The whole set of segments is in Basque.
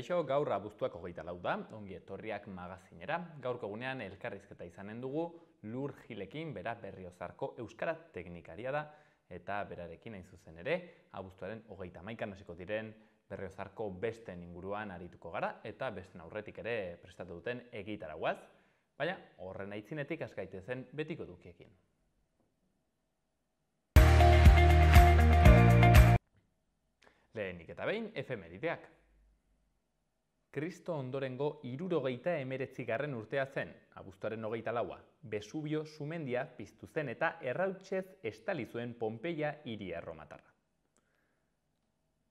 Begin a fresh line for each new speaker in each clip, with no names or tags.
Kaixo, gaur abuztuak 24 da, ongi etorriak magazinera. Gaurko egunean elkarrizketa izanen dugu Lur Gilekin, bera Berriozarko euskara teknikaria da, eta berarekin hain zuzen ere, abuztuaren 31 hasiko diren Berriozarko besten inguruan arituko gara, eta besten aurretik ere prestatu duten egitarauaz, baina horren aitzinetik has gaitezen betiko dukiekin. Lehenik eta behin, efemerideak. Kristo ondorengo 79. urtea zen, abuztuaren 24, Vesubio sumendia piztu zen eta errautsez estali zuen Pompeia hiria erromatarra.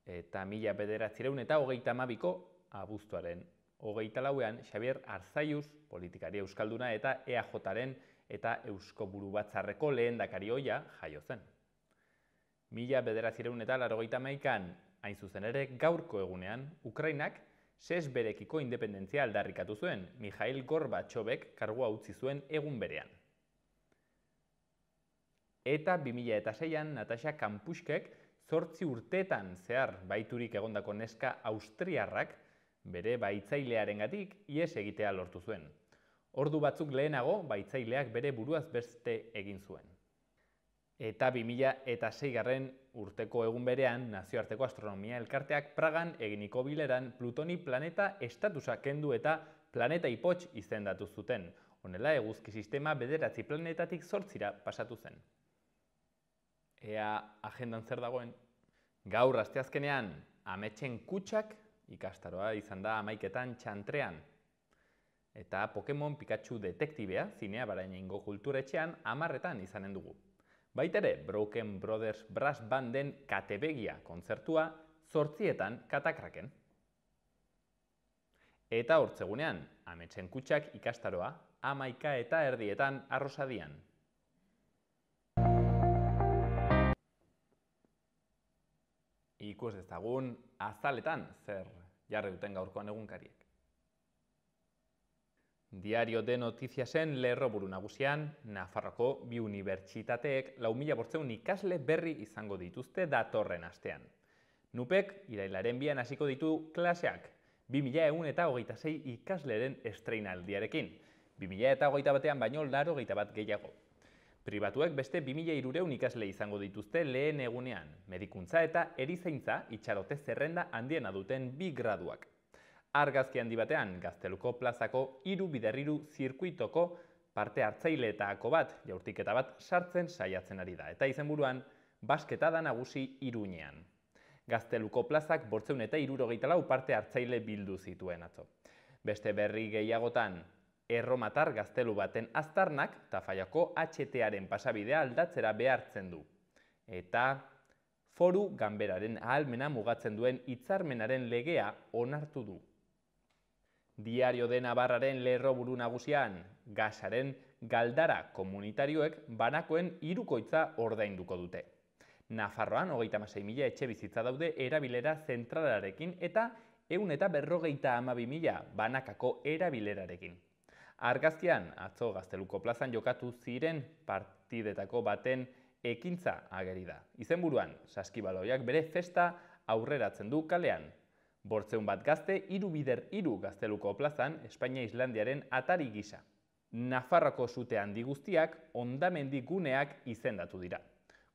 Eta 1932ko abuztuaren 24ean Xabier Arzalluz, politikari euskalduna eta EAJaren eta Eusko Burubatzarreko lehendakari ohia jaio zen. 1981an, hain zuzen ere, gaurko egunean, Ukrainak Sesberekiko independentzia aldarrikatu zuen, Mikhail Gorbatxovek kargua utzi zuen egun berean. Eta 2006an Natasha Kampuschek 8 urteetan zehar baiturik egondako neska austriarrak bere baitzailearengatik ihes egitea lortu zuen. Ordu batzuk lehenago, baitzaileak bere buruaz beste egin zuen. Eta 2006 urteko egun berean, Nazioarteko Astronomia Elkarteak Pragan eginiko bileran Plutoni planeta estatusa kendu eta planeta ipotx izendatu zuten. Honela, eguzki sistema 9 planetatik 8 pasatu zen. Ea agendan zer dagoen? Gaur asteazkenean, Ametsen Kutxak ikastaroa izan da 11etan Txantrean. Eta Pokemon Pikachu detektibea, zinea Barainengo kulturetxean 10etan izanen dugu. Baitere, Broken Brothers Brass Banden Katebegia kontzertua 8etan Katakraken. Eta hortzegunean, Ametsen Kutxak ikastaroa 11:30 Arrosadian. Ikus dezagun azaletan zer jarri duten gaurkoan egunkariek. Diario de Notiziasen lerroburu nagusian, Nafarroako bi unibertsitateek 4.500 ikasle berri izango dituzte datorren astean. Nupek irailaren 2an hasiko ditu klaseak, 2126 ikasleren estreinaldiarekin, 2021an baino 81 gehiago. Pribatuek beste 2300 ikasle izango dituzte lehen egunean, medikuntza eta erizaintza itxarote zerrenda handiena duten 2 graduak. Argazki handi batean, Gazteluko plazako 3x3 zirkuitoko parte hartzaileetako bat, jaurtiketa bat sartzen saiatzen ari da. Eta izenburuan, basketa da nagusi Iruñean. Gazteluko plazak 574 parte hartzaile bildu zituen atzo. Beste berri gehiagotan, erromatar gaztelu baten aztarnak Tafallako HTaren pasabidea aldatzera behartzen du. Eta Foru Ganberaren ahalmena mugatzen duen hitzarmenaren legea onartu du. Diario de Navarraren lerroburu nagusian, gasaren galdara komunitarioek banakoen hirukoitza ordainduko dute. Nafarroan 36.000 etxe bizitza daude erabilera zentralarekin eta 152.000 banakako erabilerarekin. Argazkian, atzo Gazteluko plazan jokatu ziren partidetako baten ekintza ageri da. Izenburuan, saskibaloiak bere festa aurreratzen du kalean. 500 bat gazte 3x3 Gazteluko plazan Espainia-Islandiaren atari gisa. Nafarroko sute handi guztiak hondamendi guneak izendatu dira.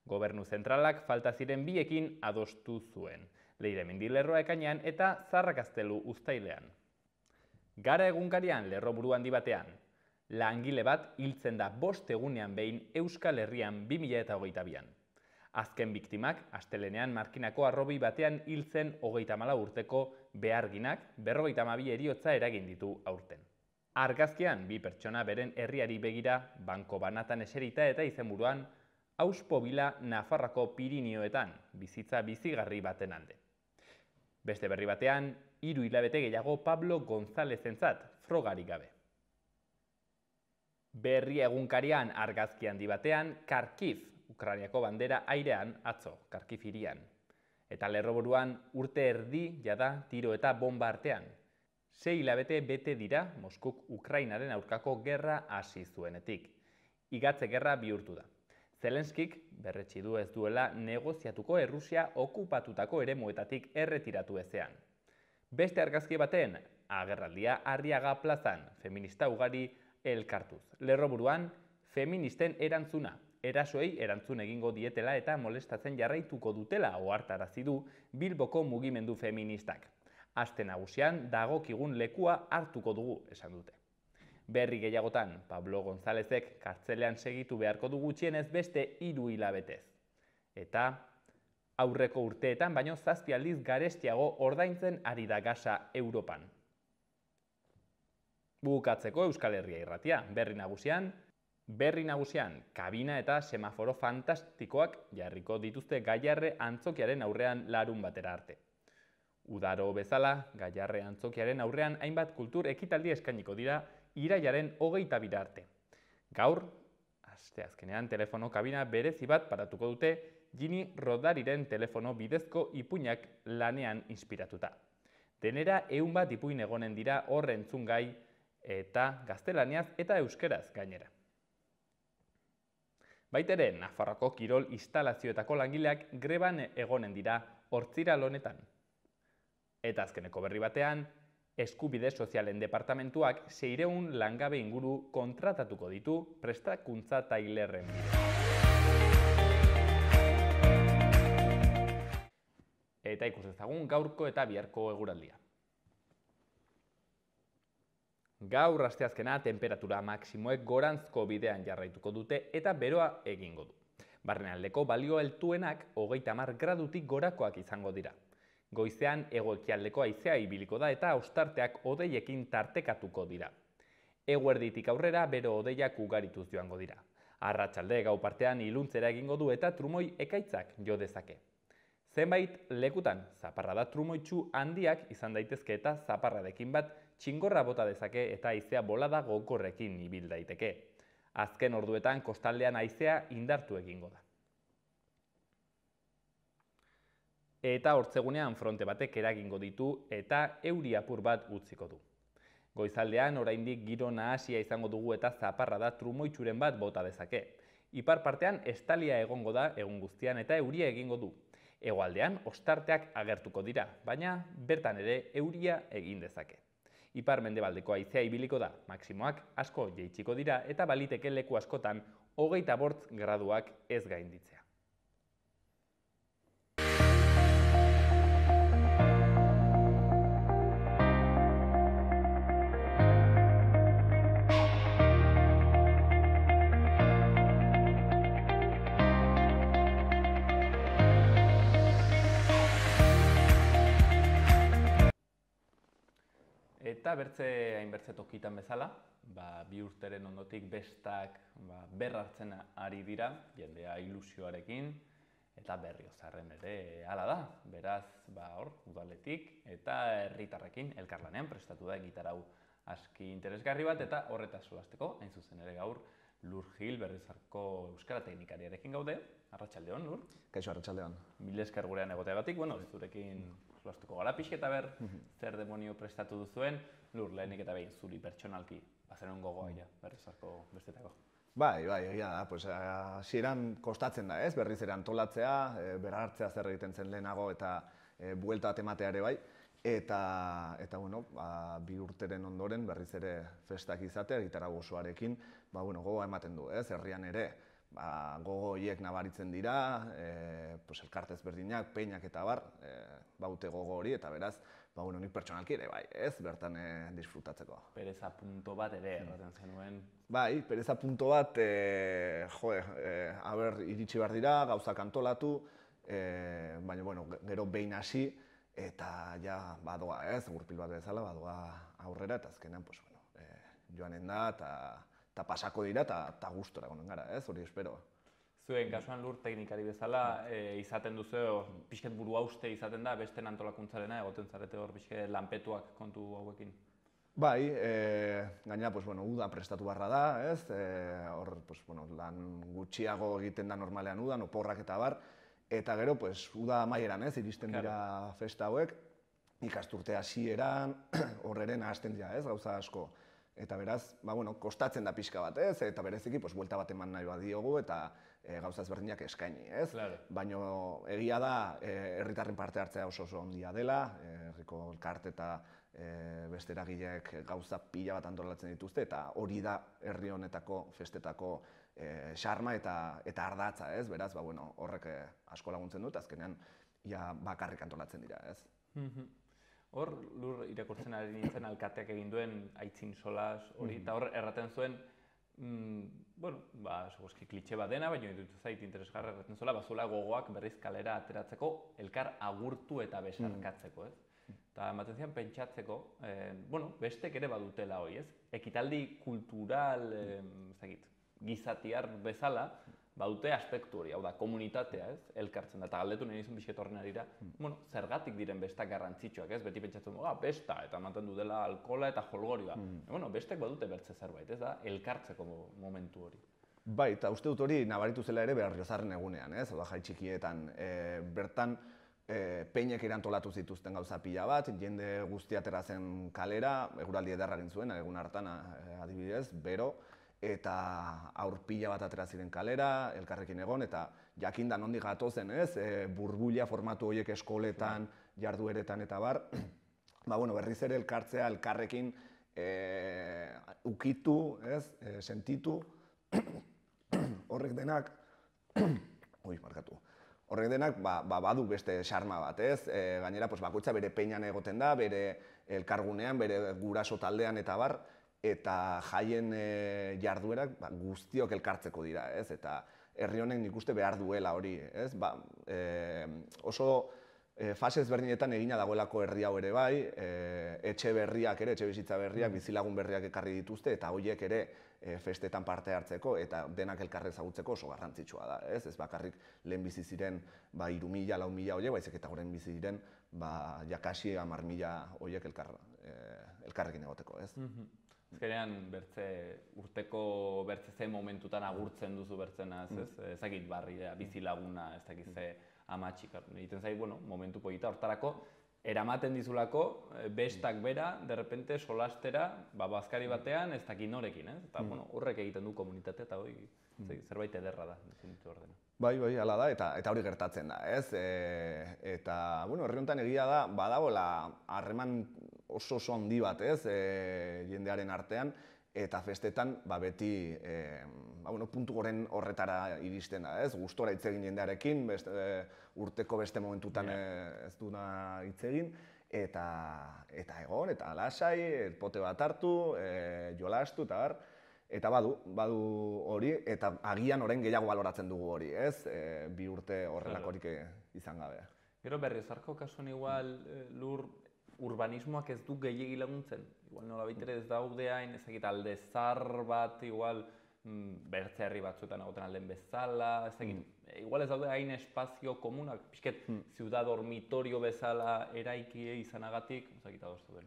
Gobernu zentralak falta ziren biekin adostu zuen. Leiremendi lerroa ekainean eta Zarra Gaztelu uztailean. Gara egunkarian lerroburu handi batean. Langile bat hiltzen da 5 egunean behin Euskal Herrian 2022an. Azken biktimak, astelenean markinako arrobi batean hiltzen 34 urteko beharginak 52 heriotza eragin ditu aurten. Argazkian, 2 pertsona beren herriari begira, banko banatan eserita eta izenburuan, Auspobila Nafarrako Pirinioetan, bizitza bizigarri baten alde. Beste berri batean, 3 hilabete gehiago Pablo Gonzálezentzat, frogarik gabe. Berri egunkarian argazki handi batean, Kharkiv, Ukrainiako bandera airean atzo, Kharkiv hirian. Eta lerroburuan urte erdi jada tiro eta bomba artean. 6 hilabete bete dira Moskuk Ukrainaren aurkako gerra hasi zuenetik. Igatze gerra bihurtu da. Zelenskik berretsi du ez duela negoziatuko Errusia okupatutako eremuetatik erretiratu ezean. Beste argazki baten, agerraldia Arriaga plazan, feminista ugari elkartuz. Lerroburuan, feministen erantzuna, erasoei erantzun egingo dietela eta molestatzen jarraituko dutela ohartarazi du Bilboko mugimendu feministak. Aste nagusian dagokigun lekua hartuko dugu, esan dute. Berri gehiagotan, Pablo Gonzálezek kartzelean segitu beharko du gutxienez beste 3 hilabetez. Eta aurreko urteetan baino 7 aldiz garestiago ordaintzen ari da gasa Europan. Bukatzeko Euskal Herria irratia, berri nagusian, kabina eta semaforo fantastikoak jarriko dituzte Gaiarre antzokiaren aurrean larun batera arte. Udaro bezala, Gaiarre antzokiaren aurrean hainbat kultur ekitaldi eskainiko dira irailaren 22 arte. Gaur, asteazkenean telefono kabina berezi bat paratuko dute Gini Rodariren telefono bidezko ipuinak lanean inspiratuta. Denera 100 bat ipuin egonen dira hor entzungai eta gaztelaniaz eta euskeraz gainera. Baitere, Nafarroako kirol instalazioetako langileak greban egonen dira Ortziral honetan. Eta azkeneko berri batean, Eskubide Sozialen Departamentuak 600 langabe inguru kontratatuko ditu prestakuntza tailerren bidez. Eta ikus dezagun gaurko eta biharko eguraldia. Gaur asteazkena tenperatura maksimoek goranzko bidean jarraituko dute eta beroa egingo du. Barnealdeko balio altuenak 30 gradutik gorakoak izango dira. Goizean hego-ekialdeko haizea ibiliko da eta ostarteak hodeiekin tartekatuko dira. Eguerditik aurrera bero hodeiak ugarituz joango dira. Arratsalde gau partean iluntzera egingo du eta trumoi ekaitzak jo dezake. Zenbait lekutan zaparrada trumoitsu handiak izan daitezke eta zaparradekin bat txingorra bota dezake eta haizea bolada gogorrekin ibil daiteke. Azken orduetan kostaldean haizea indartu egingo da. Eta hortzegunean fronte batek eragingo ditu eta euri apur bat utziko du. Goizaldean oraindik giro nahasia izango dugu eta zaparrada trumoitsuren bat bota dezake. Ipar partean estalia egongo da egun guztian eta euria egingo du. Hegoaldean ostarteak agertuko dira, baina bertan ere euria egin dezake. Ipar-mendebaldeko haizea ibiliko da, maksimoak asko jaitsiko dira eta baliteke leku askotan 25 graduak ez gainditzea. Eta hainbertze tokitan bezala, 2 urteren ondotik bestak berrartzen ari dira, jendea ilusioarekin, eta Berriozarren ere hala da. Beraz, udaletik eta herritarrekin elkarlanean prestatu da egitarau aski interesgarri bat, eta horretaz solasteko, hain zuzen ere gaur, Lur Gil, Berriozarko euskara teknikariarekin gaude. Arratsaldeon, Lur.
Kaixo, arratsaldeon.
Mil esker gurean egoteagatik, zurekin solastuko gara pixka eta ber, zer demonio prestatu duzuen. Lur, lehenik eta behin zuri pertsonalki, bazeron gogoa Berriozarko bestetako.
Bai, egia da, hasieran kostatzen da, ez? Berriz ere antolatzea, berrartzea zer egiten zen lehenago eta buelta bat ematea ere bai. Eta 2 urteren ondoren berriz ere festak izatea, gitarra osoarekin, gogoa ematen du, ez? Herrian ere, gogo horiek nabaritzen dira, elkartez berdinak, peinak eta bar, baute gogo hori, eta beraz, nik pertsonalki ere bai, ez? Bertan disfrutatzeko.
Pereza punto bat ere erraten zenuen.
Bai, pereza punto bat, iritsi behar dira, gauzak antolatu, baina, gero behin hasi, eta ja badoa, ez, gurpil bat bezala, badoa aurrera, eta azkenean, joanen da, eta pasako dira, eta gustora gonen gara, ez, hori espero.
Zuen, kasuan Lur teknikari bezala, izaten duzu, pixket buru hauste izaten da, beste antolakuntzarena, egoten zarete hor pixket lanpetuak kontu hauekin?
Bai, gainera, uda prestatu barra da, ez, hor, lan gutxiago egiten da normalean udan, oporrak eta bar, eta gero, uda amaieran, ez, iristen dira festa hauek, ikasturte hasieran, horreren hasten dira, ez, gauza asko. Eta beraz, kostatzen da pixka bat, ez, eta bereziki, buelta bat eman nahi badiogu, eta gauza ezberdinak eskaini, ez? Baina egia da, herritarren parte hartzea oso ondia dela, herri Herriko elkarte eta beste eragileek gauza pila bat antolatzen dituzte, eta hori da herri honetako festetako xarma eta ardatza, ez? Beraz, horrek asko laguntzen dut, azkenean bakarrik antolatzen dira, ez?
Hor, Lur, irakurtzen ari nintzen alkateak egin duen aitzin solas hori, eta hor erraten zuen, segozki klitxe bat dena, baina dut zait interesgarra erraten zuela, bazuela gogoak berriz kalera ateratzeko, elkar agurtu eta besarkatzeko, ez? Eta ematen zian pentsatzeko, bestek ere badutela hori, ez? Ekitaldi kultural, gizatiar bezala, badute aspektu hori, hau da, komunitatea, ez? Elkartzen da, eta galdetu nahi izan bizket horren arira, zergatik diren bestak garrantzitsuak, ez? Beti pentsatzen dugu, besta, eta ematen du dela alkola eta jolgorioa. Bestek badute bertze zerbait, ez da? Elkartzeko momentu hori.
Bai, eta uste dut hori nabaritu zela ere Berriozarren egunean, ez? Hau da, jai txikietan, bertan peinek erantolatu zituzten gauza pila bat, jende guztia atera zen kalera, eguraldi ederra egin zuen, egun hartan adibidez, bero, eta aur pila bat atera ziren kalera, elkarrekin egon, eta jakinda nondik gatozen, ez? Burbuila formatu horiek eskoletan, jardueretan eta bar, berriz ere elkartzea elkarrekin ukitu, ez? Sentitu, horrek denak, horrek denak badu beste xarma bat, ez? Gainera, bakoitza bere peinan egoten da, bere elkargunean, bere guraso taldean eta bar, eta jaien jarduerak guztiok elkartzeko dira, ez? Eta herri honek nik uste behar duela hori, ez? Oso fase ezberdinetan egina dagoelako herri hau ere bai, etxe berriak ere, etxe bizitza berriak, bizilagun berriak ekarri dituzte, eta horiek ere festetan parte hartzeko eta denak elkarre ezagutzeko oso garrantzitsua da, ez? Ez bakarrik lehen bizi ziren 3.000, 4.000 horiek, baizik eta orain bizi diren jakasi 10.000 horiek elkarrekin egoteko, ez?
Azkenean, urteko bertze ze momentutan agurtzen duzu bertzenaz, ezakit barria, bizilaguna, ezakit ze amatxik. Egiten zai, momentu polita hortarako, eramaten dizulako, bestak bera, derrepente solastera, bazkari batean, ez dakit norekin, ez? Eta horrek egiten du komunitate eta hori zerbait ederra da, definitu ordena.
Bai, hala da, eta hori gertatzen da, ez? Eta, herri honetan egia da, badagoela harreman oso handi bat, ez? Jendearen artean, eta festetan beti puntu goren horretara iristen da, ez? Gustora hitz egin jendearekin, urteko beste momentutan ez duna hitz egin, eta egon, eta lasai, pote bat hartu, jolastu, eta bar. Eta badu hori, eta agian orain gehiago baloratzen dugu hori, ez? 2 urte horrelakorik izan gabe.
Gero Berriozarko kasuan igual, Lur, urbanismoak ez du gehiegi laguntzen? Igual nolabait ere ez daude hain, ezagit alde zahar bat, igual bertze herri batzuetan egoten alden bezala, ezagit, igual ez daude hain espazio komunak, pixket ziudad dormitorio bezala eraiki izanagatik, ezagit adostu den.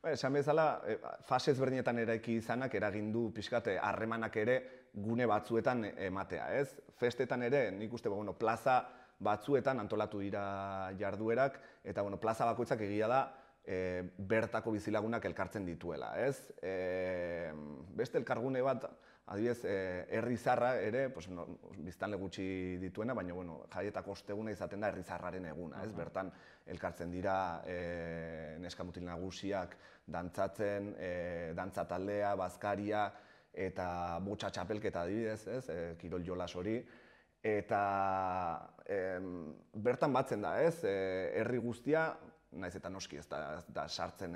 Esan bezala, fase ezberdinetan eraiki izanak eragin du pixkat harremanak ere gune batzuetan ematea, ez? Festetan ere, nik uste, plaza batzuetan antolatu dira jarduerak, eta plaza bakoitzak egia da bertako bizilagunak elkartzen dituela, ez? Beste elkargune bat, adibidez, herri zarra ere, biztanle gutxi dituena, baina jaietako osteguna izaten da herri zarraren eguna, ez? Bertan elkartzen dira neskamutil nagusiak dantzatzen, dantza taldea, bazkaria eta botxa txapelketa adibidez, ez? Kirol jolas hori. Eta bertan batzen da, ez? Herri guztia, naiz eta noski ez da sartzen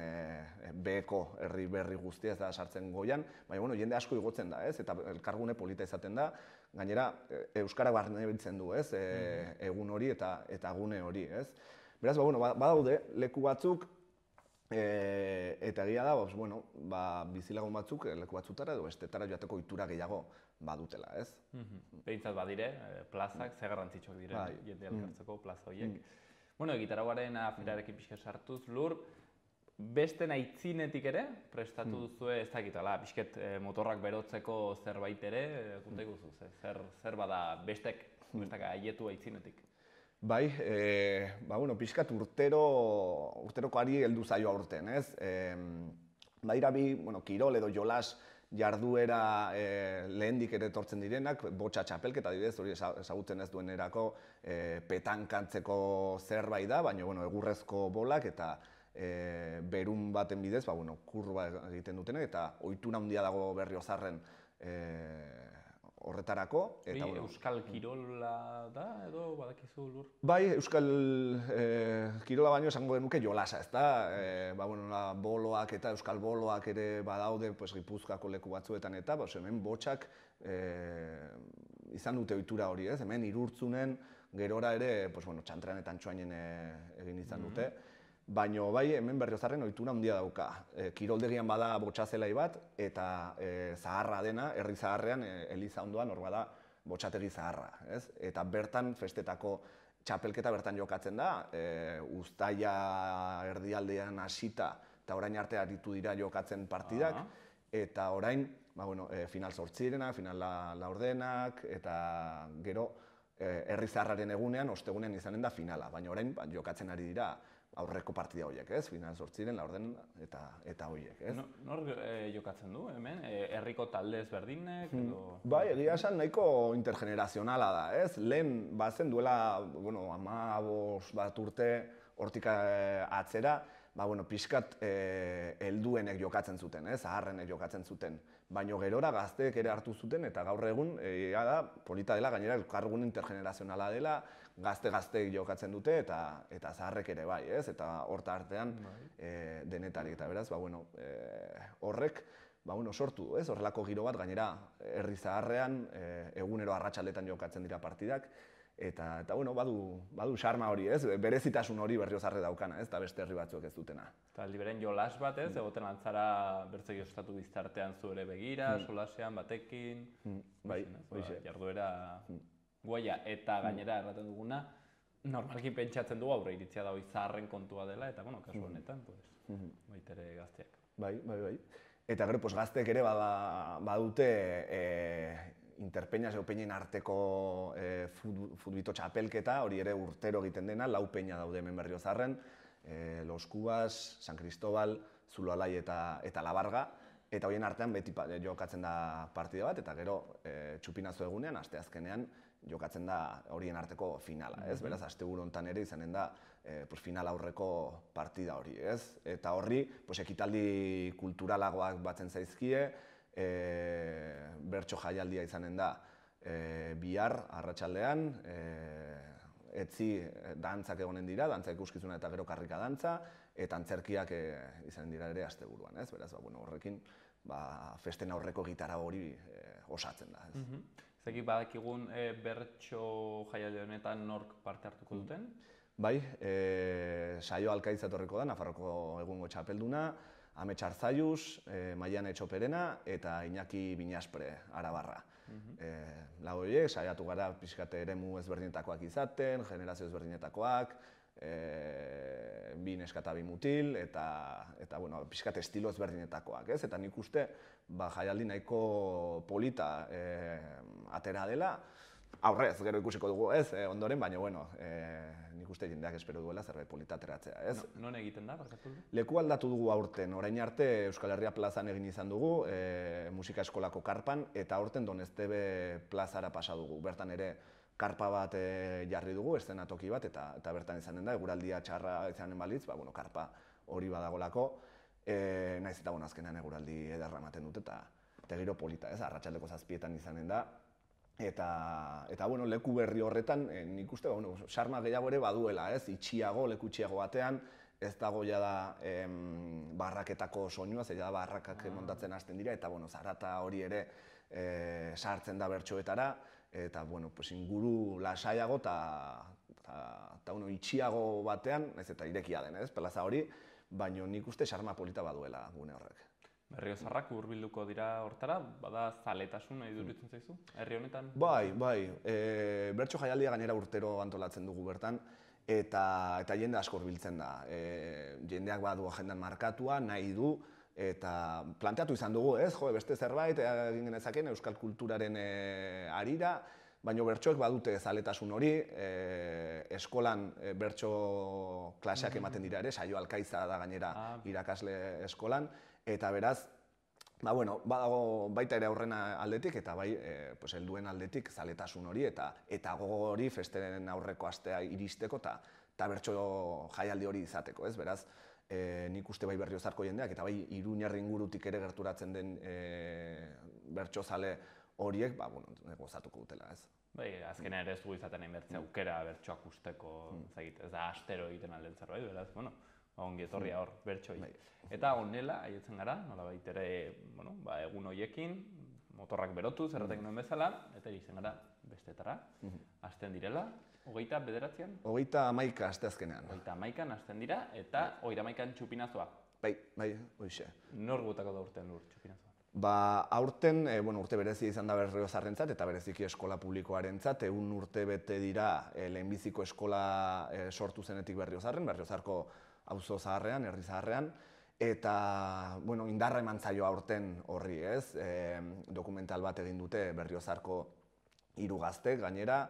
beheko herri berri guztia, ez da sartzen goian, baina jende asko igotzen da, ez? Eta elkargune polita izaten da, gainera euskara barne biltzen du, ez? Egun hori eta gune hori, ez? Beraz, badaude leku batzuk, eta egia da, bizilagun batzuk leku batzutara edo bestetara joateko ohitura gehiago badutela, ez?
Behintzat badire, plazak, ze garrantzitsuak diren jende elkartzeko plaza horiek. Gitarauaren aferarekin pixka sartuz, Lur, beste aitzinetik ere, prestatu duzue ez dakitala, pixket motorrak berotzeko zerbait ere, konta iguzu, zer bada bestek aietu aitzinetik?
Bai, pixkat urterokoari heldu zaio aurten, ez? Baira bi, kirol edo jolas jarduera lehendik ere etortzen direnak, botxa txapelketa adibidez, hori ezagutzen ez duenerako petankantzeko zerbait da, baina egurrezko bolak eta berun baten bidez, kurba egiten dutenek, eta ohitura handia dago Berriozarren horretarako.
Euskal kirola da, edo badakizu lur?
Bai, euskal kirola baino esango genuke jolasa, ezta? Boloak eta euskal boloak ere badaude Gipuzkoako leku batzuetan eta hemen botxak izan dute ohitura hori, ez? Hemen Irurtzunen gerora ere txantrean eta antxoainen egin izan dute. Baina bai, hemen Berriozarren ohitura handia dauka. Kiroldegian bada botxazelai bat, eta zaharra dena, herri zaharrean, eliza ondoan, hor bada botxategi zaharra. Eta bertan, festetako txapelketa bertan jokatzen da, uztaila erdialdean hasita, eta orain arte aritu dira jokatzen partidak, eta orain, final 8 final laurdenak, eta gero herri zaharraren egunean, ostegunean izanen da finala, baina orain jokatzen ari dira aurreko partida horiek, final 8 laurden eta horiek.
Nor jokatzen du hemen? Herriko talde ezberdinek?
Bai, egia esan nahiko intergenerazionala da, ez? Lehen bazen duela 15 bat urte hortik atzera, pixkat helduenek jokatzen zuten, zaharrenek jokatzen zuten. Baina gerora gazteek ere hartu zuten eta gaur egun polita dela, gainera elkargun intergenerazionala dela, gazte-gazteek jokatzen dute eta zaharrek ere bai, eta horta artean denetarik. Eta beraz, horrek sortu du, horrelako giro bat, gainera herri zaharrean egunero arratsaldetan jokatzen dira partidak, eta badu xarma hori, berezitasun hori Berriozarre daukana, eta beste herri batzuek ez dutena.
Eta liberen jolas bat, egoten antzara bertzegi ostatu biztartean zu ere begira, solasean, batekin, jarduera guaia, eta gainera erraten duguna, normalki pentsatzen dugu aurre iritzia da hori zaharren kontua dela, eta kasu honetan, baitere gazteak.
Bai. Eta gero, gazteek ere badute Interpeñas Eupeñen arteko futbito txapelketa, hori ere urtero egiten dena, 4 peña daude hemen Berriozarren, Los Cubas, San Cristóbal, Zuloalai eta Labarga, eta horien artean beti jokatzen da partida bat, eta gero txupinazo egunean, asteazkenean, jokatzen da horien arteko finala, beraz, asteburu hontan ere izanen da final aurreko partida hori, eta horri ekitaldi kulturalagoak batzen zaizkie, bertso jaialdia izanen da bihar arratsaldean, etzi dantzak egonen dira, dantza ikuskizuna eta gero karrika dantza, eta antzerkiak izanen dira ere asteburuan, beraz, horrekin festen aurreko gitarra hori osatzen da.
Zeki badakigun bertso jaialdi honetan nork parte hartuko duten?
Bai, Saio Alkaiz etorriko da, Nafarroko egungo txapelduna, Amets Arzaiuz, Maiane Etxoperena eta Iñaki Binaspre Arabarra. Lau horiek, saiatu gara pixkate eremu ezberdinetakoak izaten, generazio ezberdinetakoak, bi neska eta bi mutil, eta pixkate estilo ezberdinetakoak. Eta nik uste jaialdi nahiko polita atera dela, aurrez, gero ikusiko dugu, ondoren, baina nik uste jendeak espero duela zerbait polita ateratzea.
Non egiten da, barkatu?
Leku aldatu dugu aurten, orain arte Euskal Herria plazan egin izan dugu, musika eskolako karpan, eta aurten Donestebe plazara pasa dugu. Bertan ere karpa bat jarri dugu, eszenatoki bat, eta bertan izanen da, eguraldia txarra izanen balitz, karpa hori badagolako, naiz eta azkenean eguraldi ederra ematen dut, eta giro polita, arratsaldeko 7etan izanen da. Eta leku berri horretan, nik uste, xarma gehiago ere baduela, itxiago, leku itxiago batean, ez dago jada barraketako soinua, ze jada barrakak montatzen hasten dira, eta zarata hori ere sartzen da bertsoetara, eta inguru lasaiago eta itxiago batean, ez eta irekia den, plaza hori, baina nik uste xarma polita baduela gune horrek.
Berriozarrak hurbilduko dira hortara, bada zaletasun nahi duritzen zaizu, herri honetan?
Bai, bertso jaialdia gainera urtero antolatzen dugu bertan, eta jende asko hurbiltzen da. Jendeak badu agendan markatua, nahi du, eta planteatu izan dugu, beste zerbait egin genezakeen euskal kulturaren harira, baina bertsoek badute zaletasun hori, eskolan bertso klaseak ematen dira ere, Saio Alkaiza da gainera irakasle eskolan, eta beraz, badago baita ere aurren aldetik, eta bai, helduen aldetik zaletasun hori, eta gogo hori festeren aurreko astea iristeko, eta bertso jaialdi hori izateko, beraz, nik uste bai Berriozarko jendeak, eta bai Iruñerri ingurutik ere gerturatzen den bertsozale horiek, gozatuko dutela, ez.
Bai, azkenean ere ez dugu izaten inbertzea aukera bertsoak usteko, ez da astero egiten alden zerbait, beraz, ongi etorria hor bertsoi. Eta honela, haietzen gara, nolabait ere, egun horiekin, motorrak berotuz, erratek nuen bezala, eta izen gara bestetara, hasten direla, 29an?
31 asteazkenean.
31an hasten dira, eta 31an txupinazoa.
Bai, hoxe.
Nor gutako da urtean lur txupinazoa?
Aurten, urte berezia izan da Berriozarrentzat eta bereziki eskola publikoarentzat, 100 urte bete dira lehenbiziko eskola sortu zenetik Berriozarko auzo zaharrean, herri zaharrean, eta indarra eman zaio aurten horri, ez? Dokumental bat egin dute Berriozarko 3 gaztek, gainera,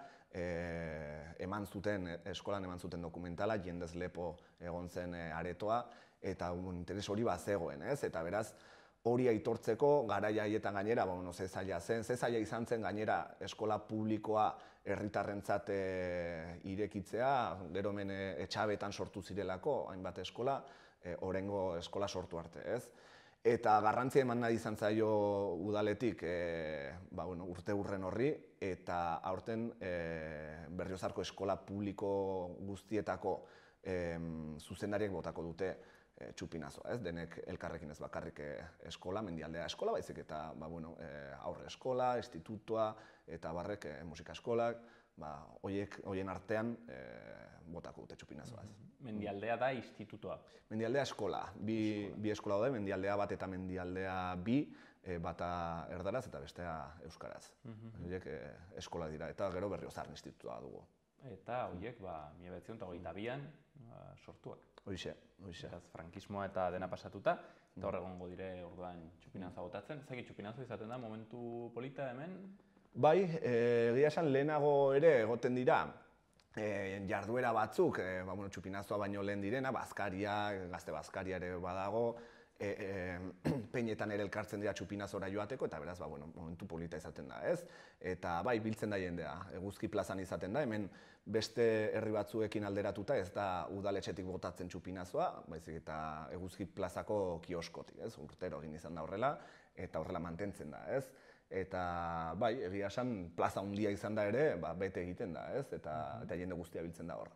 eskolan eman zuten dokumentala, jendez lepo egon zen aretoa, eta interes hori bazegoen, ez? Eta beraz, hori aitortzeko, garaia haietan gainera, ze zaila izan zen gainera eskola publikoa herritarrentzat irekitzea, gero hemen etxabetan sortu zirelako, hainbat eskola, oraingo eskola sortu arte, ez? Eta garrantzia eman nahi izan zaio udaletik urte hurren horri, eta aurten Berriozarko eskola publiko guztietako zuzendariek botako dute txupinazoa, ez? Denek elkarrekin ez bakarrik eskola, mendialdea eskola, baizik eta aurre eskola, institutua, eta barrek musika eskolak, hoien artean botako dute txupinazoa, ez?
Mendialdea da institutua?
Mendialdea eskola, bi eskola daude, mendialdea bat eta mendialdea bi, bata erdaraz eta bestea euskaraz. Horiek eskola dira, eta gero Berriozar institutua dugu.
Eta horiek, 1922an sortuak.
Hoxe.
Beraz, frankismoa eta dena pasatuta, eta hor egongo dire orduan txupinazoa botatzen. Zaki txupinazoa izaten da momentu polita hemen?
Bai, egia esan lehenago ere egoten dira jarduera batzuk, txupinazoa baino lehen direna, gazte bazkaria ere badago, peinetan ere elkartzen dira txupinazora joateko, eta beraz, momentu polita izaten da, ez? Eta bai, biltzen da jendea, Eguzki plazan izaten da, hemen beste herri batzuekin alderatuta ez da udaletxetik botatzen txupinazoa, baizik eta Eguzki plazako kioskotik, ez? Urtero egin izan da horrela, eta horrela mantentzen da, ez? Eta bai, egia esan plaza handia izan da ere, bete egiten da, ez? Eta jende guztia biltzen da hor.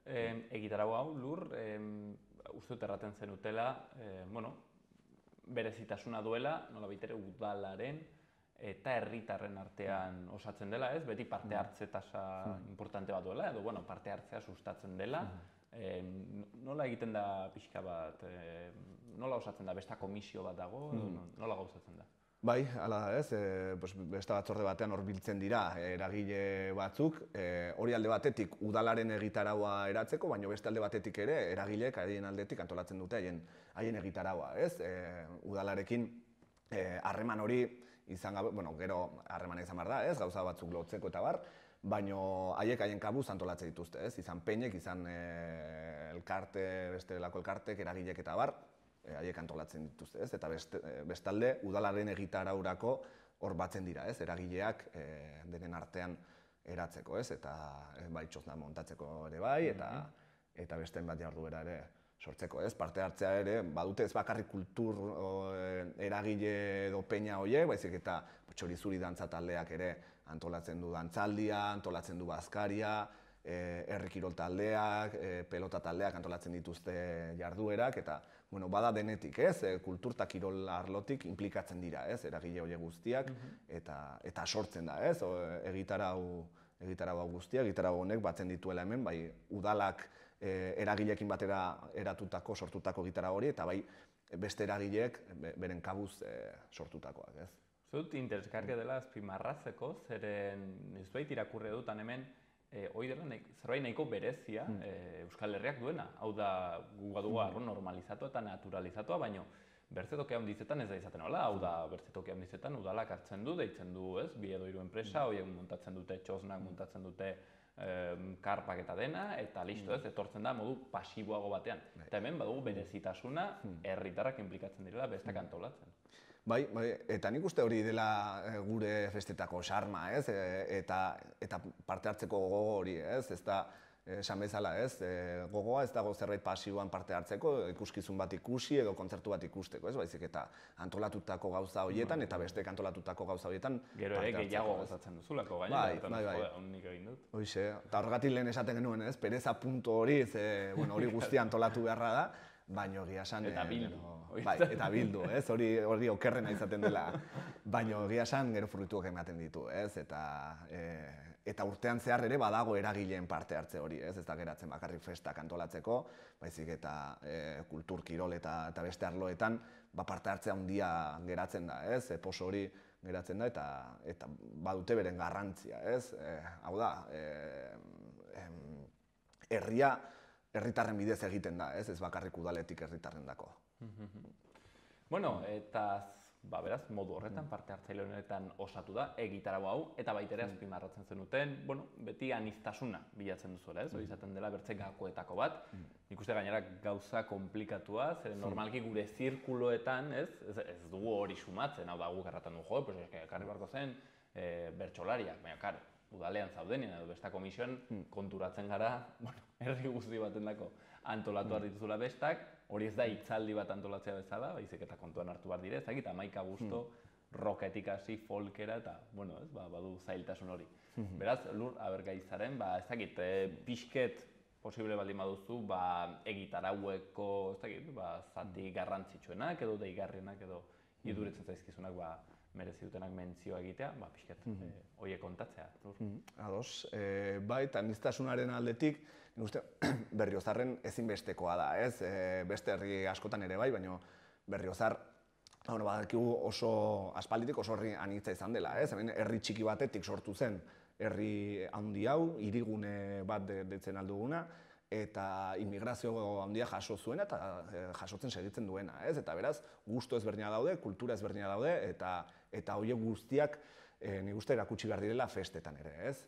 Egitarau hau, Lur, uste dut erraten zenutela, berezitasuna duela, nolabait ere udalaren eta herritarren artean osatzen dela, ez? Beti parte hartze tasa importante bat duela, edo parte hartzea sustatzen dela. Nola egiten da pixka bat, nola osatzen da, besta komisio bat dago, nola gauzatzen da?
Bai, hala da ez, besta batzorde batean hor biltzen dira eragile batzuk, hori alde batetik udalaren egitaraua eratzeko, baina beste alde batetik ere eragileek haien aldetik antolatzen dute haien egitaraua, ez? Udalarekin harreman hori izan gabe, gero harremana izan behar da, ez? Gauza batzuk lotzeko eta bar, baina haiek haien kabuz antolatzen dituzte, ez? Izan peinek, izan elkarte, beste lako elkartek, eragileek eta bar, haiek antolatzen dituzte, ez? Eta bestalde, udalaren egitaraurako hor batzen dira, ez? Eragileak denen artean eratzeko, ez? Eta bai txosna montatzeko ere bai, eta beste bat jarduera ere sortzeko, ez? Parte hartzea ere, badute ez bakarrik kultur eragile edo peña horiek, baizik eta txorizuri dantza taldeak ere antolatzen du dantzaldia, antolatzen du bazkaria, herri kirol taldeak, pelota taldeak antolatzen dituzte jarduerak, eta bada denetik, ez? Kultur eta kirol arlotik inplikatzen dira, ez? Eragile horiek guztiak, eta sortzen da, ez? Egitarau guztia, egitarau honek batzen dituela hemen, bai udalak eragileekin batera eratutako, sortutako egitarau hori, eta bai beste eragileek beren kabuz sortutakoak, ez?
Zut interesgarria dela azpimarratzeko, zeren ez bait irakurri dutan hemen, hori dela zerbait nahiko berezia Euskal Herriak duena. Hau da, gu badugu arro normalizatua eta naturalizatua, baina bertzetoke handizetan ez da izaten hola. Hau da, bertzetoke handizetan udalak hartzen du, deitzen du, ez? 2 edo 3 enpresa, horiek montatzen dute txosnak, montatzen dute karpak eta dena, eta listo, ez? Etortzen da modu pasiboago batean. Eta hemen badugu berezitasuna herritarrak inplikatzen direla bestak antolatzen.
Bai, eta nik uste hori dela gure festetako xarma, ez? Eta parte hartzeko gogo hori, ez? Ez da esan bezala, ez? Gogoa ez dago zerbait pasioan parte hartzeko, ikuskizun bat ikusi edo kontzertu bat ikusteko, ez? Baizik eta antolatutako gauza horietan eta besteek antolatutako gauza horietan
gero ere gehiago gozatzen duzulako gainera.
Bai.
Nik egin dut.
Hoixe, eta horregatik lehen esaten genuen, ez? Pereza punto hori, hori guztia antolatu beharra da, baino egia esan...
Eta bildu.
Bai, eta bildu, ez? Hori okerrena izaten dela. Baino egia esan gero fruituak ematen ditu, ez? Eta urtean zehar ere badago eragileen parte hartze hori, ez? Ez da geratzen bakarrik festak antolatzeko, baizik eta kultur, kirol eta beste arloetan parte hartzea handia geratzen da, ez? Poso hori geratzen da eta badute beren garrantzia, ez? Hau da, herritarren bidez egiten da, ez bakarrik udaletik herritarrendako.
Bueno, eta beraz, modu horretan, parte hartzaile honetan osatu da, egitarau hau, eta baita ere azpimarratzen zenuten, beti aniztasuna bilatzen duzuela, ez? Hori izaten dela bertze gakoetako bat. Nik uste gainera gauza komplikatua, zeren normalki gure zirkuloetan, ez dugu hori sumatzen, hau da guk erraten du, ekarri barko zen bertsolariak, baina karo, udalean zaudenean edo besta komisioan konturatzen gara, herri guzti baten dako antolatu dituzula bestak, hori ez da hitzaldi bat antolatzea bezala, baizik eta kontuan hartu behar dire, ez dakit, 11 gusto, rocketik hasi, folkera eta, badu zailtasun hori. Beraz, Lur, abergaizaren, ez dakit, pixket posible baldin baduzu, egitaraueko, ez dakit, zati garrantzitsuenak edo deigarrienak edo iduritzen zaizkizunak merezi dutenak mentzioa egitea, pixket horiek kontatzea, Lur.
Ados, bai, eta aniztasunaren aldetik, Berriozarren ezinbestekoa da, ez? Beste herri askotan ere bai, baina Berriozar, badakigu oso aspalditik oso herri anitza izan dela, ez? Hemen herri txiki batetik sortu zen herri handi hau, hirigune bat deitzen alduguna, eta immigrazio handia jaso zuena eta jasotzen segitzen duena, ez? Eta beraz, gusto ezberdina daude, kultura ezberdina daude, eta horiek guztiak nik uste erakutsi behar direla festetan ere, ez?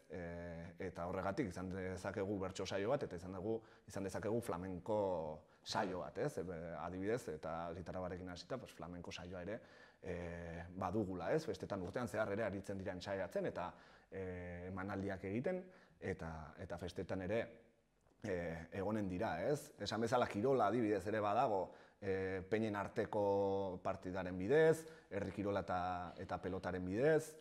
Eta horregatik izan dezakegu bertso saio bat, eta izan dezakegu flamenko saio bat, ez? Adibidez, eta gitarra barekin hasita, flamenko saioa ere badugula, ez? Festetan urtean zehar ere aritzen dira entsaiatzen eta emanaldiak egiten, eta festetan ere egonen dira, ez? Esan bezala kirola adibidez ere badago, peinen arteko partidaren bidez, herri kirola eta pelotaren bidez,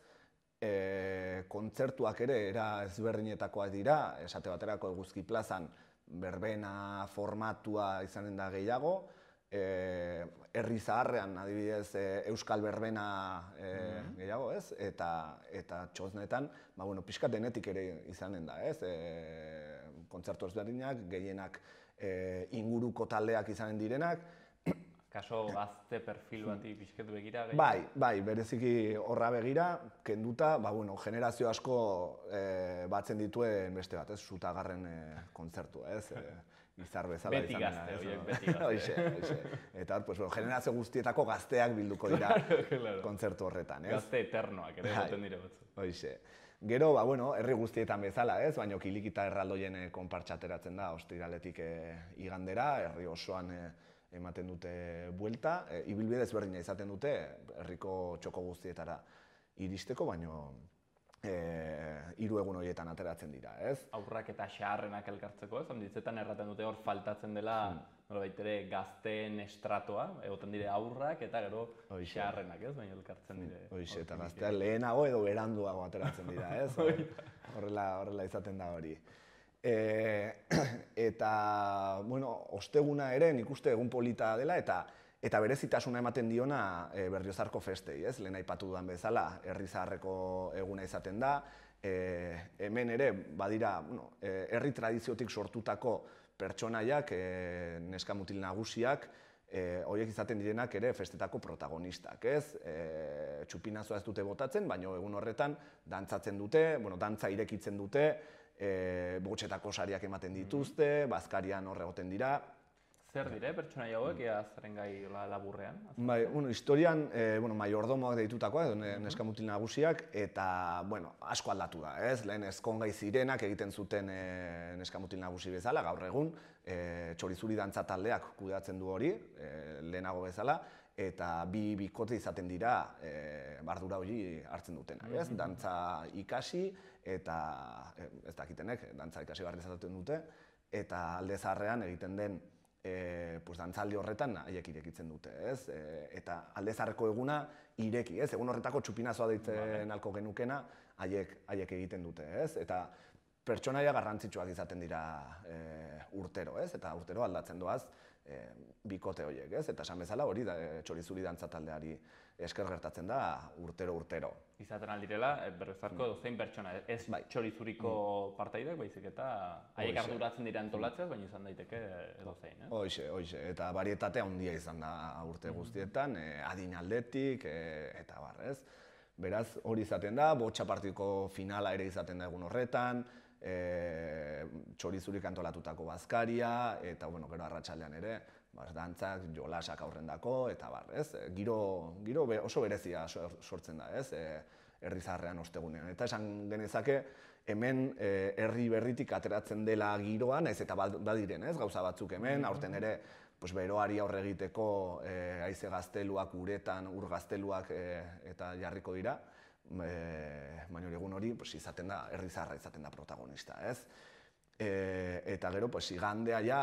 kontzertuak ere era ezberdinetakoak dira, esate baterako Eguzki plazan berbena formatua izanen da gehiago, herri zaharrean adibidez euskal berbena gehiago, ez? Eta txosnetan, pixka denetik ere izanen da, ez? Kontzertu ezberdinak, gehienak inguruko taldeak izanen direnak.
Kaso gazte perfil bati pixket begira?
Bai, bereziki horra begira, kenduta, generazio asko batzen dituen beste bat, ez? Zutagarren kontzertua, ez? Izar bezala
izan dena. Beti gazte,
Hoxe. Eta generazio guztietako gazteak bilduko dira kontzertu horretan, ez?
Gazte eternoak ere goten dire batzu.
Hoxe. Gero, herri guztietan bezala, ez? Baina Kilikita erraldoien konpartxateratzen da, ostiraletik igandera, herri osoan ematen dute buelta, ibilbide ezberdina izaten dute herriko txoko guztietara iristeko, baino 3 egun horietan ateratzen dira, ez?
Aurrak eta xaharrenak elkartzeko, ez? Handitzetan erraten dute hor faltatzen dela baitere gazteen estratoa, egoten dire aurrak eta gero xaharrenak, ez? Baina elkartzen dire.
Hoxe, eta gazteak lehenago edo beranduago ateratzen dira, ez? Horrela izaten da hori. Eta, osteguna ere nik uste egun polita dela eta berezitasuna ematen diona Berriozarko festei, ez? Lehen aipatu dudan bezala, herri zaharreko eguna izaten da, hemen ere, badira, herri tradiziotik sortutako pertsonaiak, neska mutil nagusiak, horiek izaten direnak ere festetako protagonistak, ez? Txupinazoa ez dute botatzen, baina egun horretan dantzatzen dute, dantza irekitzen dute, botxetako sariak ematen dituzte, bazkarian hor egoten dira.
Zer dire, pertsonaia hauek, ea zeren gai laburrean?
Bai, historian, maiordomoak deitutakoa, neska mutil nagusiak, eta, asko aldatu da, ez? Lehen ezkongai zirenak egiten zuten neska mutil nagusi bezala, gaur egun, txorizuri dantza taldeak kudeatzen du hori, lehenago bezala, eta bi bikote izaten dira ardura hori hartzen dutenak, ez? Dantza ikasi eta ez dakitenek, dantza ikasi behar izaten dute, eta alde zaharrean egiten den dantzaldi horretan haiek irekitzen dute, ez? Eta alde zaharreko eguna ireki, ez? Egun horretako txupinazoa deitzen alko genukena haiek egiten dute, ez? Eta pertsonaia garrantzitsuak izaten dira urtero, ez? Eta urtero aldatzen doaz bikote horiek, ez? Eta esan bezala hori txorizuri dantza taldeari esker gertatzen da urtero.
Izaten aldirela, berrezarko zein pertsona, ez txorizuriko partaideak, baizik eta haiek arduratzen dira antolatzeaz, baina izan daiteke edozein, ez?
Hoxe, eta barietate handia izan da urte guztietan, adin aldetik, eta bar, ez? Beraz, hori izaten da, botxa partidiko finala ere izaten da egun horretan, txorizurik antolatutako bazkaria, eta gero arratsaldean ere, dantzak, jolasak aurrendako, eta bar, ez? Giro oso berezia sortzen da, ez? Herri zaharrean ostegunean. Eta esan genezake, hemen herri berritik ateratzen dela giroa, naiz eta badiren, ez? Gauza batzuk hemen, aurten ere, beroari aurre egiteko haize gazteluak, uretan, ur gazteluak eta jarriko dira, baina egun hori izaten da, herri zaharra izaten da protagonista, ez? Eta gero, igandea ja,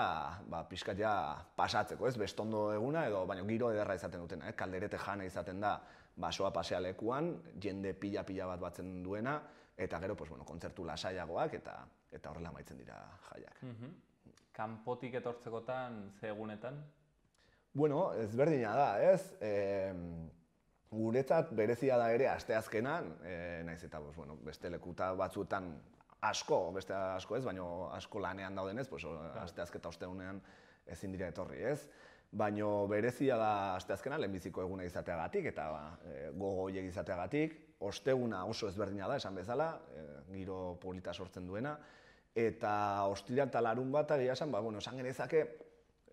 pixkat ja pasatzeko, ez? Bestondo eguna edo, baina giro ederra izaten dutena, kalderete jana izaten da basoa pasealekuan, jende pila bat batzen duena, eta gero, kontzertu lasaiagoak eta horrela amaitzen dira jaiak.
Kanpotik etortzekotan, ze egunetan?
Bueno, ezberdina da, ez? Guretzat berezia da ere asteazkenan, naiz eta beste lekuta batzuetan beste asko ez, baina asko lanean daudenez, asteazketa ostegunean ezin dira etorri, ez? Baina berezia da asteazkenan lehenbiziko eguna izateagatik eta gogo horiek izateagatik, osteguna oso ezberdina da, esan bezala, giro polita sortzen duena, eta ostiral eta larun bat egia esan, esan genezake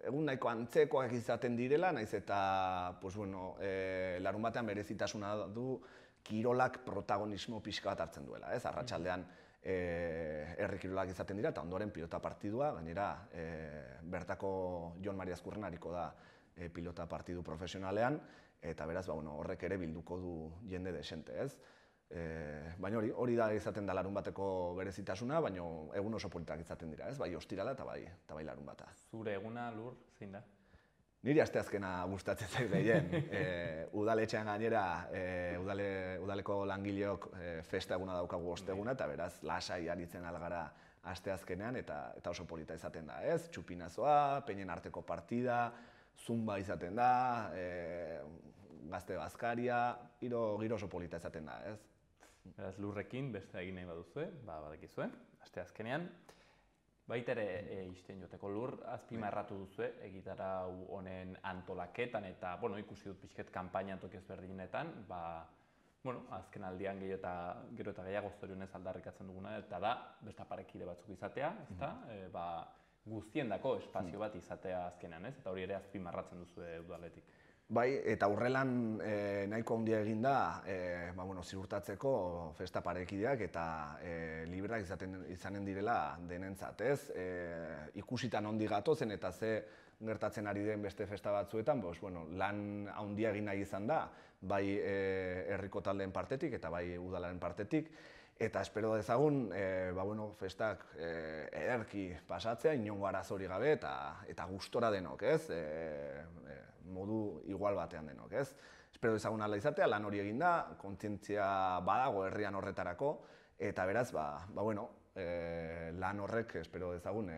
egun nahiko antzekoak izaten direla, naiz eta larun batean berezitasuna du kirolak protagonismo pixka bat hartzen duela, ez? Arratsaldean herri kirolak izaten dira eta ondoren pilota partidua, gainera bertako Jon Mari Azkurren hariko da pilota partidu profesionalean, eta beraz horrek ere bilduko du jende desente, ez? Baina hori da izaten da larun bateko berezitasuna, baina egun oso politak izaten dira, ez? Bai ostirala eta bai larun bata.
Zure eguna, Lur, zein da?
Niri asteazkena gustatzen zait gehien. Udaletxean gainera, udaleko langileok festa eguna daukagu osteguna, eta beraz lasai aritzen algara asteazkenean, eta oso polita izaten da, ez? Txupinazoa, peinen arteko partida, zumba izaten da, gazte bazkaria, giro oso polita izaten da, ez?
Beraz, Lurrekin beste egin nahi baduzue, badakizue, asteazkenean. Baita ere isten joteko Lur, azpimarratu duzue, egitarau honen antolaketan eta, ikusi dut pixket kanpaina toki ezberdinetan, azken aldian gero eta gehiago zorionez aldarrikatzen duguna, eta da, beste parekide batzuk izatea, ezta? Guztiendako espazio bat izatea azkenean, ez? Eta hori ere azpimarratzen duzue udaletik.
Bai, eta aurrelan nahiko handia egin da, ziurtatzeko festa parekideak eta libreak izanen direla denentzat, ez? Ikusitan ondi gatozen eta ze gertatzen ari den beste festa batzuetan, lan handia egin nahi izan da, bai herriko taldeen partetik eta bai udalaren partetik, eta espero dezagun, festak ederki pasatzea, inongo arazori gabe eta gustora denok, ez? Modu igual batean denok, ez? Espero dezagun ala izatea, lan hori egin da, kontzientzia badago herrian horretarako, eta beraz, lan horrek espero dezagun,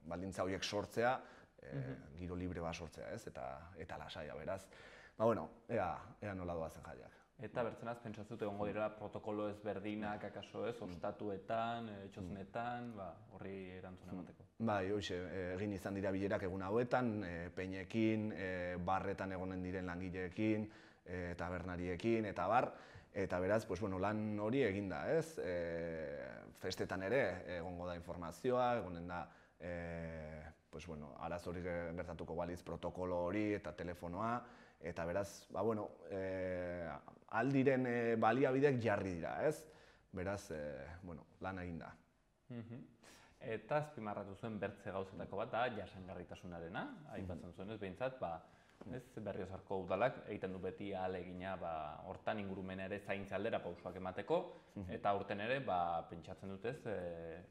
baldintza horiek sortzea, giro libre bat sortzea, ez? Eta lasaia, beraz. Ea nola doazen jaiak.
Eta bertzenaz, pentsatzut egongo direla protokolo ezberdinak, akaso ez, ostatuetan, txosnetan, horri erantzuna emateko.
Bai, hoxe, egin izan dira bilerak egun hauetan, peinekin, barretan egonen diren langileekin, tabernariekin, eta bar. Eta beraz, lan hori egin da, ez? Festetan ere, egongo da informazioa, egonen da, araz hori gertatuko baliz protokolo hori eta telefonoa, eta beraz, aldiren baliabideak jarri dira, ez? Beraz, lan egin da.
Eta azpimarratu zuen bertze gauzetako bat da, jasangarritasunarena, aipatzen zuen ez behintzat, Ez Berriozarko udalak egiten du beti ahalegina hortan ingurumena ere zaintza aldera pausoak emateko, eta aurten ere pentsatzen dut ez,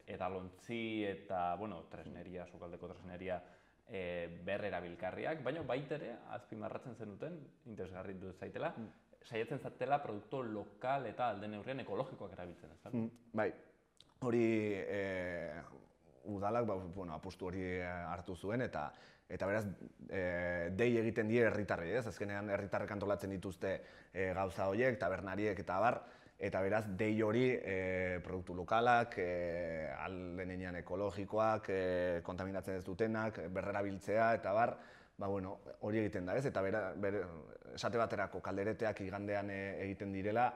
edalontzi eta tresneria, sukaldeko tresneria berrerabilgarriak, baina baita ere azpimarratzen zenuten, interesgarri dut zaitela, saiatzen zatela produktu lokal eta alde neurrian ekologikoak erabiltzen ez.
Bai, hori udalak apustu hori hartu zuen eta beraz dei egiten die herritarrei, ez? Azkenean herritarrek antolatzen dituzte gauza horiek, tabernariek eta abar, eta beraz dei hori produktu lokalak, alde nenean ekologikoak, kontaminatzen ez dutenak, berrerabiltzea eta abar, hori egiten da, ez? Eta esate baterako kaldereteak igandean egiten direla,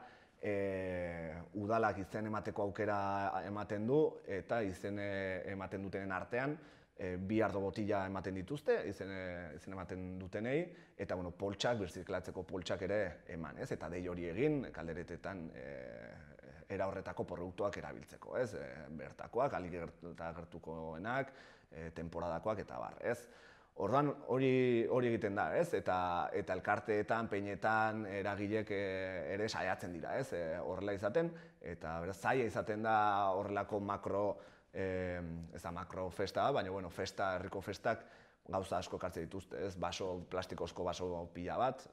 udalak izen emateko aukera ematen du, eta izen ematen dutenen artean, 2 ardo botila ematen dituzte, izen ematen dutenei, eta poltsak, birziklatzeko poltsak ere eman, ez? Eta dei hori egin, kalderetetan era horretako produktuak erabiltzeko, ez? Bertakoak, alik gertukoenak, temporadakoak eta bar, ez? Orduan hori egiten da, ez? Eta elkarteetan, peinetan, eragilek ere saiatzen dira, ez? Horrela izaten, eta beraz zaila izaten da horrelako ez da makro festa, baina herriko festak gauza asko ekartzen dituzte, ez? Plastikozko baso pila bat,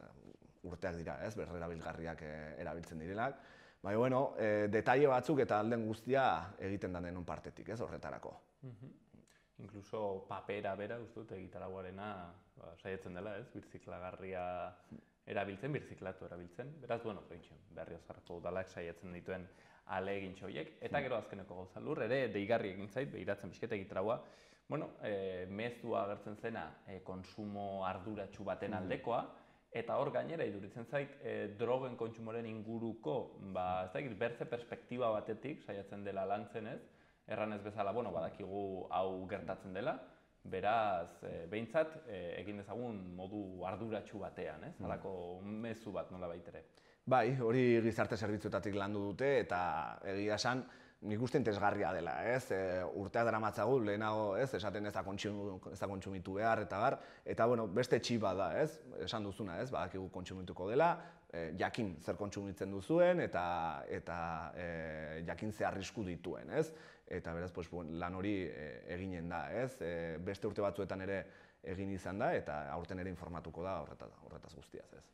urteak dira, ez? Berrerabilgarriak erabiltzen direnak. Baina, detaile batzuk eta alden guztia egiten da denon partetik, ez? Horretarako.
Inkluso papera bera, uste dut, egitaragoarena saiatzen dela, ez? Birziklagarria erabiltzen, birziklatu erabiltzen. Beraz, Berriozarko udalak saiatzen dituen ahalegintxo horiek. Eta gero azkeneko gauza lur, ere deigarri egin zait, begiratzen pixket egitaragoa. Mezua agertzen zena konsumo arduratsu baten aldekoa, eta hor gainera iduritzen zait drogen kontsumoren inguruko, ez dakit, bertze perspektiba batetik saiatzen dela lantzen ez, erranez bezala, badakigu hau gertatzen dela, beraz, behintzat, egin dezagun modu arduratsu batean, ez? Halako mezu bat nola baitere.
Bai, hori gizarte zerbitzuetatik landu dute, eta egia esan, nik uste interesgarria dela, ez? Urteak daramatzagu, lehenago, ez? Esaten ez da kontsumitu behar, eta beste txipa da, ez? Esan duzuna, ez? Badakigu kontsumituko dela, jakin zer kontsumitzen duzuen, eta jakin ze arrisku dituen, ez? Eta beraz, lan hori eginen da, ez? Beste urte batzuetan ere egin izan da, eta aurten ere informatuko da horretaz guztiaz, ez?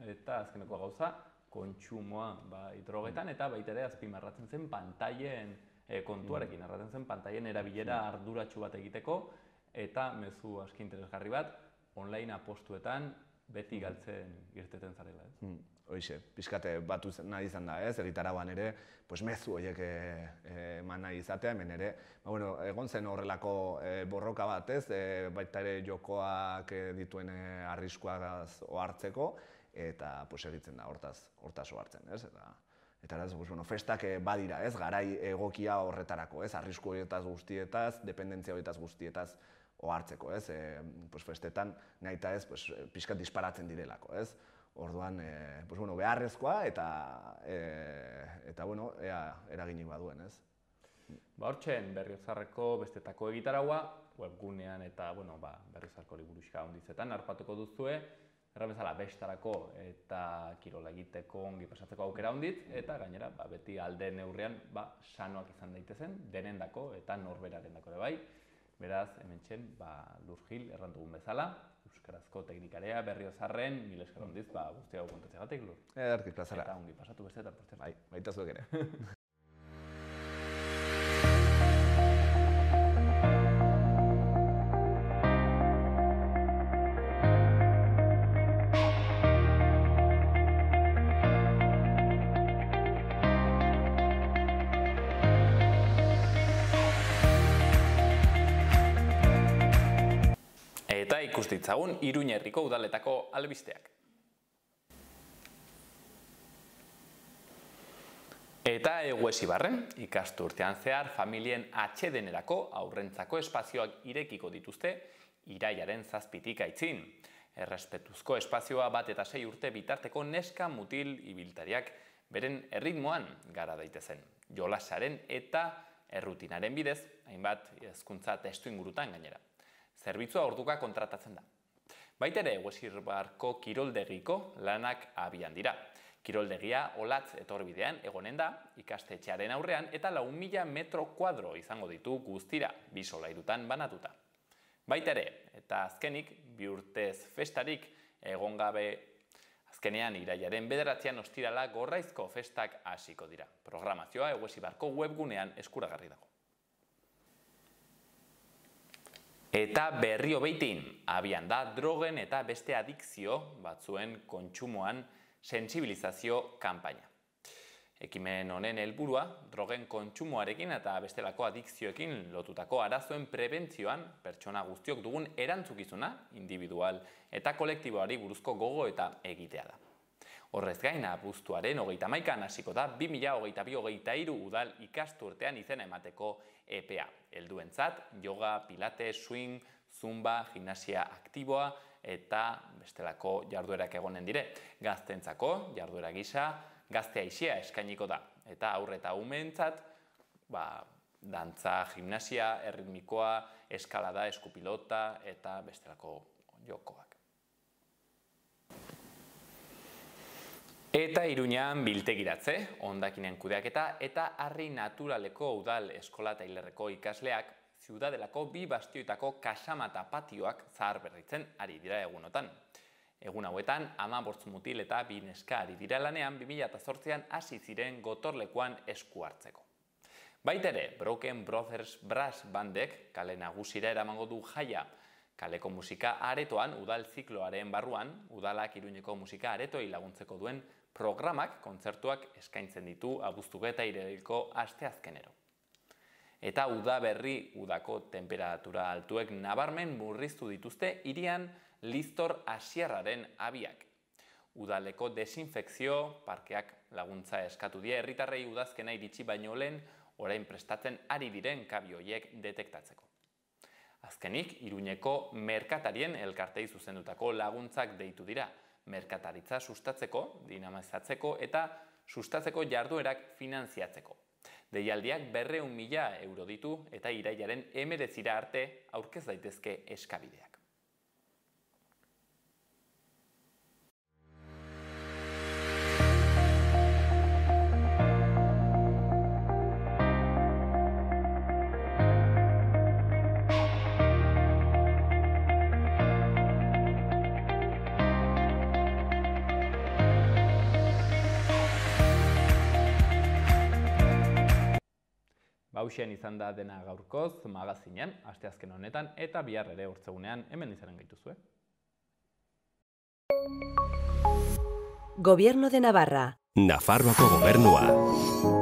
Eta azkeneko gauza, kontsumoa drogetan, eta baita ere azpimarratzen zen pantailen kontuarekin, erraten zen pantailen erabilera arduratsu bat egiteko, eta mezu aski interesgarri bat, online apostuetan beti galtzen irteten zarela, ez?
Hoixe, pixkate batu nahi izan da, ez? Egitaragoan ere, mezu horiek eman nahi izatea, hemen ere, egon zen horrelako borroka bat, ez? Baita ere jokoak dituen arriskuagaz ohartzeko, eta egitzen da hortaz ohartzen, ez? Eta festak badira, ez? Garai egokia horretarako, ez? Arrisku horietaz guztietaz, dependentzia horietaz guztietaz ohartzeko, ez? Festetan nahi eta ez, pixkat disparatzen direlako, ez? Orduan, beharrezkoa eta ea eraginik baduen, ez?
Hortxen, Berriozarreko bestetako egitaragoa, webgunean eta Berriozarko liburuxka hondizetan harpatuko duzue, errabezala bestarako eta kirola egiteko ongi pasatzeko aukera honditz, eta gainera beti alde neurrean sanoak izan daitezen, denendako eta norberarendako ere bai. Beraz, hementxen, Lur Gil errandugun bezala, euskarazko teknikarea Berriozarren, mil esker hondiz, guzti hau kontatzeagatik, Lur.
Ederki, plazara.
Eta ongi pasatu bestetan, por cierto.
Bai, baita zuek ere.
Eta ikus ditzagun Iruña herriko udaletako albisteak. Eta Eguesibarren, ikasturtean zehar familien atsedenerako aurrentzako espazioak irekiko dituzte irailaren 7tik aitzin. Errespetuzko espazioa 1 eta 6 urte bitarteko neska mutil ibiltariak beren erritmoan gara daitezen. Jolasaren eta errutinaren bidez, hainbat hezkuntza testu ingurutan gainera. Zerbitzua orduka kontratatzen da. Baitere Eguesirbarko kiroldegiko lanak abian dira. Kiroldegia Olatz etorbidean egonen da, ikastetxearen aurrean eta 4.000 metro kuadro izango ditu guztira, 2 solairutan banatuta. Baitere, eta azkenik, bi urtez festarik egon gabe azkenean irailaren 9 ostirala Gorraizko festak hasiko dira. Programazioa Eguesibarko webgunean eskuragarri dago. Eta Berrio Beitin, abian da drogen eta beste adikzio batzuen kontsumoan sentsibilizazio kanpaina. Ekimen honen helburua, drogen kontsumoarekin eta bestelako adikzioekin lotutako arazoen prebentzioan pertsona guztiok dugun erantzukizuna, individual eta kolektiboari buruzko gogo eta egitea da. Horrez gain, abuztuaren 31an hasiko da 2022-2023 udal ikasturtean izena emateko EPEA. Helduentzat, yoga, pilates, swing, zumba, gimnasia aktiboa eta bestelako jarduerak egonen dire. Gaztentzako jarduera gisa, gazte aisia eskainiko da. Eta aurre eta umeentzat, dantza, gimnasia, erritmikoa, eskalada, eskupilota eta bestelako jokoak. Eta Iruñan biltegiratze, hondakinen kudeaketa eta harri naturaleko udal eskola tailerreko ikasleak Ziudadelako 2 bastioetako kasamata patioak zaharberritzen ari dira egunotan. Egun hauetan, 15 mutil eta 2 neska ari dira lanean 2008an hasi ziren gotorlekuan esku hartzeko. Baitere, Broken Brothers Brass Bandek kale nagusira eramango du jaia. Kaleko musika aretoan udal zikloaren barruan, udalak Iruñeko musika aretoi laguntzeko duen programak, kontzertuak eskaintzen ditu abuztuko eta iraileko asteazkenero. Eta udaberri udako temperatura altuek nabarmen murriztu dituzte hirian Listor Asierraren abiak. Udaleko desinfekzio parkeak laguntza eskatu die herritarrei udazkena iritsi baino lehen orain prestatzen ari diren kabi horiek detektatzeko. Azkenik, Iruñeko merkatarien elkartei zuzendutako laguntzak deitu dira, merkataritza sustatzeko, dinamizatzeko eta sustatzeko jarduerak finantziatzeko. Deialdiak 200.000 euro ditu eta irailaren 19 arte aurkez daitezke eskabideak. Hauxean izan da dena gaurkoz magazinean, asteazken honetan eta bihar ere hortzegunean hemen izanen gaituzue.
Gobierno de Navarra.
Nafarroako gobernua.